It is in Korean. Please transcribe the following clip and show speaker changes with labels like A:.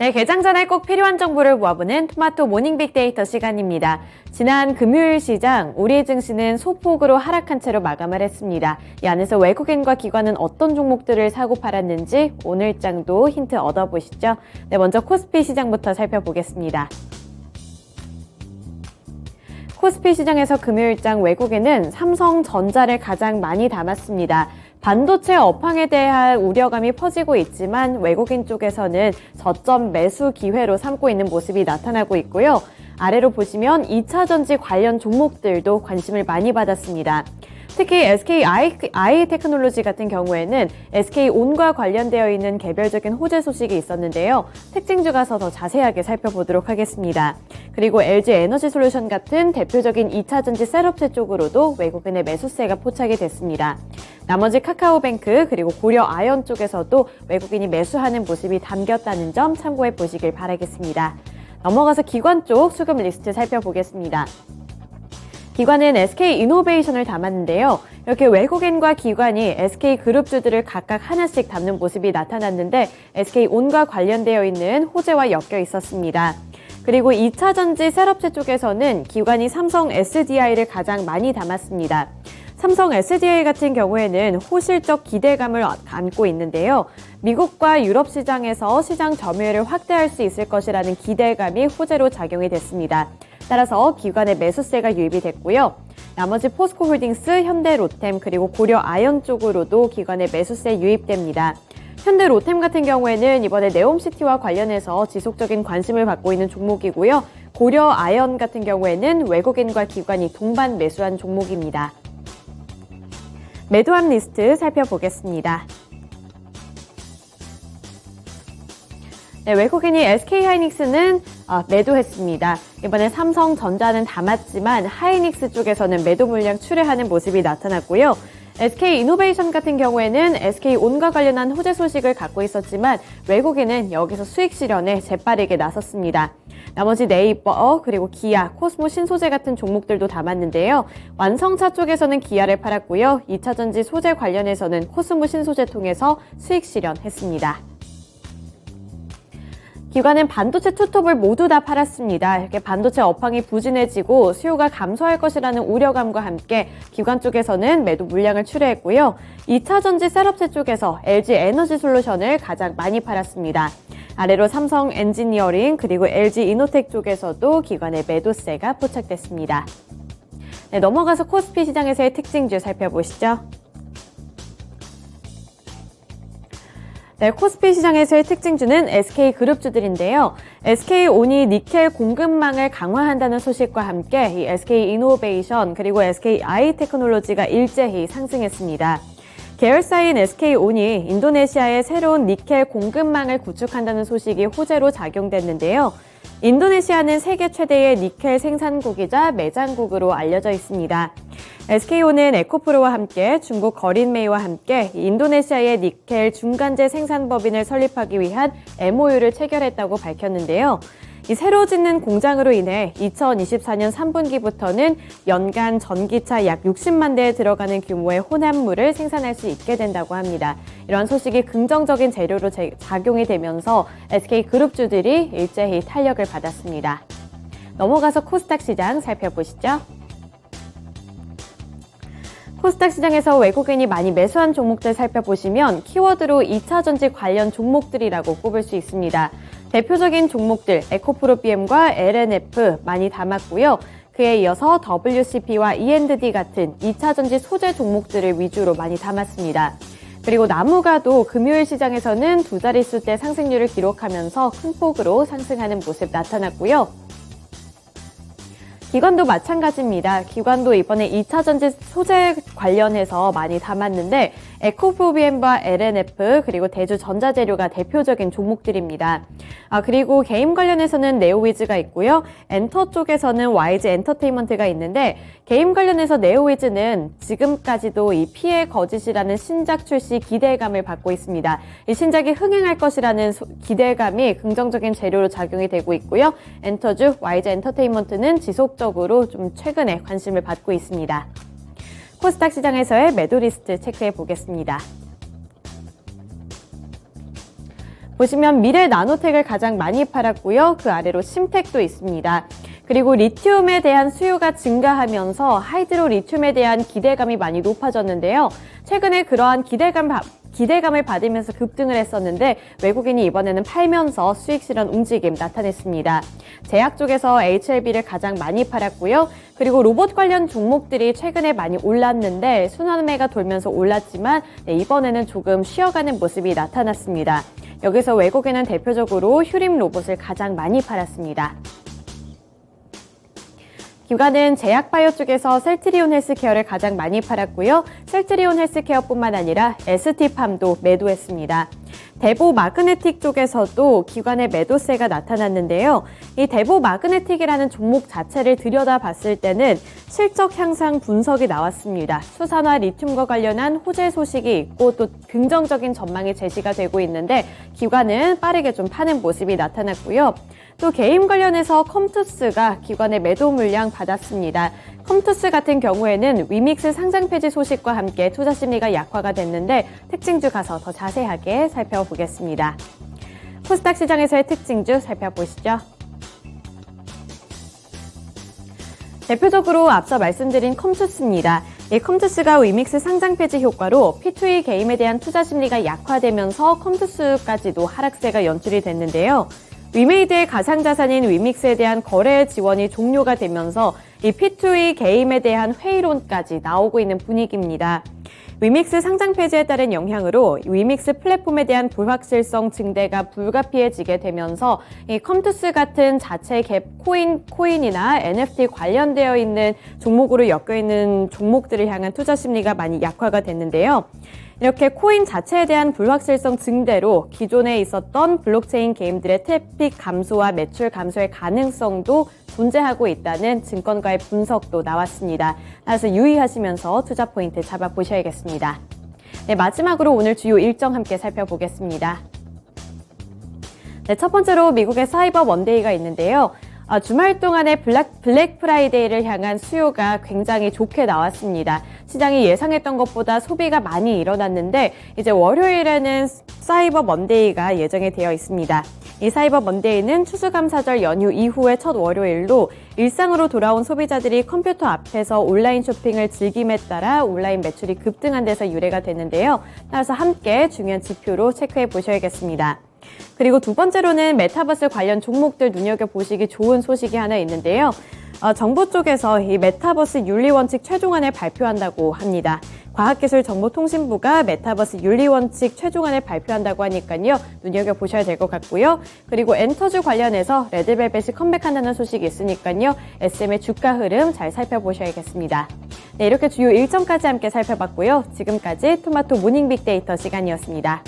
A: 네, 개장 전에 꼭 필요한 정보를 모아보는 토마토 모닝 빅데이터 시간입니다. 지난 금요일 시장, 우리 증시는 소폭으로 하락한 채로 마감을 했습니다. 이 안에서 외국인과 기관은 어떤 종목들을 사고 팔았는지 오늘 장도 힌트 얻어보시죠. 네, 먼저 코스피 시장부터 살펴보겠습니다. 코스피 시장에서 금요일장 외국인은 삼성전자를 가장 많이 담았습니다. 반도체 업황에 대한 우려감이 퍼지고 있지만 외국인 쪽에서는 저점 매수 기회로 삼고 있는 모습이 나타나고 있고요. 아래로 보시면 2차전지 관련 종목들도 관심을 많이 받았습니다. 특히 SKI 테크놀로지 같은 경우에는 SK온과 관련되어 있는 개별적인 호재 소식이 있었는데요. 특징주 가서 더 자세하게 살펴보도록 하겠습니다. 그리고 LG에너지솔루션 같은 대표적인 2차전지 셋업체 쪽으로도 외국인의 매수세가 포착이 됐습니다. 나머지 카카오뱅크 그리고 고려아연 쪽에서도 외국인이 매수하는 모습이 담겼다는 점 참고해 보시길 바라겠습니다. 넘어가서 기관 쪽 수급 리스트 살펴보겠습니다. 기관은 SK이노베이션을 담았는데요. 이렇게 외국인과 기관이 SK그룹주들을 각각 하나씩 담는 모습이 나타났는데 SK온과 관련되어 있는 호재와 엮여 있었습니다. 그리고 2차전지 셋업체 쪽에서는 기관이 삼성 SDI를 가장 많이 담았습니다. 삼성 SDI 같은 경우에는 호실적 기대감을 안고 있는데요. 미국과 유럽 시장에서 시장 점유율을 확대할 수 있을 것이라는 기대감이 호재로 작용이 됐습니다. 따라서 기관의 매수세가 유입이 됐고요. 나머지 포스코홀딩스, 현대로템 그리고 고려아연 쪽으로도 기관의 매수세 유입됩니다. 현대로템 같은 경우에는 이번에 네옴시티와 관련해서 지속적인 관심을 받고 있는 종목이고요. 고려아연 같은 경우에는 외국인과 기관이 동반 매수한 종목입니다. 매도함 리스트 살펴보겠습니다. 네, 외국인이 SK하이닉스는 매도했습니다. 이번에 삼성전자는 담았지만 하이닉스 쪽에서는 매도 물량 출회하는 모습이 나타났고요. SK이노베이션 같은 경우에는 SK온과 관련한 호재 소식을 갖고 있었지만 외국인은 여기서 수익 실현에 재빠르게 나섰습니다. 나머지 네이버 그리고 기아, 코스모 신소재 같은 종목들도 담았는데요. 완성차 쪽에서는 기아를 팔았고요. 2차전지 소재 관련해서는 코스모 신소재 통해서 수익 실현했습니다. 기관은 반도체 투톱을 모두 다 팔았습니다. 이렇게 반도체 업황이 부진해지고 수요가 감소할 것이라는 우려감과 함께 기관 쪽에서는 매도 물량을 출회했고요. 2차전지 셋업체 쪽에서 LG에너지솔루션을 가장 많이 팔았습니다. 아래로 삼성 엔지니어링 그리고 LG이노텍 쪽에서도 기관의 매도세가 포착됐습니다. 네, 넘어가서 코스피 시장에서의 특징주 살펴보시죠. 네, 코스피 시장에서의 특징주는 SK그룹주들인데요. SK온이 니켈 공급망을 강화한다는 소식과 함께 이 SK이노베이션 그리고 SKI 테크놀로지가 일제히 상승했습니다. 계열사인 SK온이 인도네시아의 새로운 니켈 공급망을 구축한다는 소식이 호재로 작용됐는데요. 인도네시아는 세계 최대의 니켈 생산국이자 매장국으로 알려져 있습니다. SK온은 에코프로와 함께 중국 거린메이와 함께 인도네시아의 니켈 중간재 생산법인을 설립하기 위한 MOU를 체결했다고 밝혔는데요. 이 새로 짓는 공장으로 인해 2024년 3분기부터는 연간 전기차 약 60만 대에 들어가는 규모의 혼합물을 생산할 수 있게 된다고 합니다. 이러한 소식이 긍정적인 재료로 작용이 되면서 SK그룹주들이 일제히 탄력을 받았습니다. 넘어가서 코스닥 시장 살펴보시죠. 코스닥 시장에서 외국인이 많이 매수한 종목들 살펴보시면 키워드로 2차전지 관련 종목들이라고 꼽을 수 있습니다. 대표적인 종목들 에코프로비엠과 LNF 많이 담았고요. 그에 이어서 WCP와 E&D 같은 2차전지 소재 종목들을 위주로 많이 담았습니다. 그리고 나무가도 금요일 시장에서는 두 자릿수대 상승률을 기록하면서 큰 폭으로 상승하는 모습 나타났고요. 기관도 마찬가지입니다. 기관도 이번에 2차전지 소재 관련해서 많이 담았는데 에코프로비엠과 LNF 그리고 대주전자재료가 대표적인 종목들입니다. 그리고 게임 관련해서는 네오위즈가 있고요. 엔터 쪽에서는 YG 엔터테인먼트가 있는데 게임 관련해서 네오위즈는 지금까지도 이 피해 거짓이라는 신작 출시 기대감을 받고 있습니다. 이 신작이 흥행할 것이라는 기대감이 긍정적인 재료로 작용이 되고 있고요. 엔터주 YG 엔터테인먼트는 지속적으로 좀 최근에 관심을 받고 있습니다. 코스닥 시장에서의 매도 리스트 체크해 보겠습니다. 보시면 미래 나노텍을 가장 많이 팔았고요. 그 아래로 심텍도 있습니다. 그리고 리튬에 대한 수요가 증가하면서 하이드로 리튬에 대한 기대감이 많이 높아졌는데요. 최근에 그러한 기대감을 받으면서 급등을 했었는데 외국인이 이번에는 팔면서 수익 실현 움직임 나타냈습니다. 제약 쪽에서 HLB를 가장 많이 팔았고요. 그리고 로봇 관련 종목들이 최근에 많이 올랐는데 순환매가 돌면서 올랐지만 이번에는 조금 쉬어가는 모습이 나타났습니다. 여기서 외국인은 대표적으로 휴림 로봇을 가장 많이 팔았습니다. 기관은 제약바이오 쪽에서 셀트리온 헬스케어를 가장 많이 팔았고요. 셀트리온 헬스케어뿐만 아니라 ST팜도 매도했습니다. 대보 마그네틱 쪽에서도 기관의 매도세가 나타났는데요. 이 대보 마그네틱이라는 종목 자체를 들여다봤을 때는 실적 향상 분석이 나왔습니다. 수산화 리튬과 관련한 호재 소식이 있고 또 긍정적인 전망이 제시가 되고 있는데 기관은 빠르게 좀 파는 모습이 나타났고요. 또 게임 관련해서 컴투스가 기관의 매도 물량 받았습니다. 컴투스 같은 경우에는 위믹스 상장 폐지 소식과 함께 투자 심리가 약화가 됐는데 특징주 가서 더 자세하게 살펴보겠습니다. 코스닥 시장에서의 특징주 살펴보시죠. 대표적으로 앞서 말씀드린 컴투스입니다. 이 컴투스가 위믹스 상장 폐지 효과로 P2E 게임에 대한 투자 심리가 약화되면서 컴투스까지도 하락세가 연출이 됐는데요. 위메이드의 가상자산인 위믹스에 대한 거래 지원이 종료가 되면서 이 P2E 게임에 대한 회의론까지 나오고 있는 분위기입니다. 위믹스 상장 폐지에 따른 영향으로 위믹스 플랫폼에 대한 불확실성 증대가 불가피해지게 되면서 이 컴투스 같은 자체 갭 코인이나 NFT 관련되어 있는 종목으로 엮여 있는 종목들을 향한 투자 심리가 많이 약화가 됐는데요. 이렇게 코인 자체에 대한 불확실성 증대로 기존에 있었던 블록체인 게임들의 트래픽 감소와 매출 감소의 가능성도 존재하고 있다는 증권가의 분석도 나왔습니다. 따라서 유의하시면서 투자 포인트 잡아보셔야겠습니다. 네, 마지막으로 오늘 주요 일정 함께 살펴보겠습니다. 네, 첫 번째로 미국의 사이버 먼데이가 있는데요. 주말 동안에 블랙 프라이데이를 향한 수요가 굉장히 좋게 나왔습니다. 시장이 예상했던 것보다 소비가 많이 일어났는데 이제 월요일에는 사이버 먼데이가 예정이 되어 있습니다. 이 사이버 먼데이는 추수감사절 연휴 이후의 첫 월요일로 일상으로 돌아온 소비자들이 컴퓨터 앞에서 온라인 쇼핑을 즐김에 따라 온라인 매출이 급등한 데서 유래가 되는데요. 따라서 함께 중요한 지표로 체크해 보셔야겠습니다. 그리고 두 번째로는 메타버스 관련 종목들 눈여겨보시기 좋은 소식이 하나 있는데요. 정부 쪽에서 이 메타버스 윤리원칙 최종안을 발표한다고 합니다. 과학기술정보통신부가 메타버스 윤리원칙 최종안을 발표한다고 하니까요. 눈여겨보셔야 될 것 같고요. 그리고 엔터주 관련해서 레드벨벳이 컴백한다는 소식이 있으니까요. SM의 주가 흐름 잘 살펴보셔야겠습니다. 네, 이렇게 주요 일정까지 함께 살펴봤고요. 지금까지 토마토 모닝 빅데이터 시간이었습니다.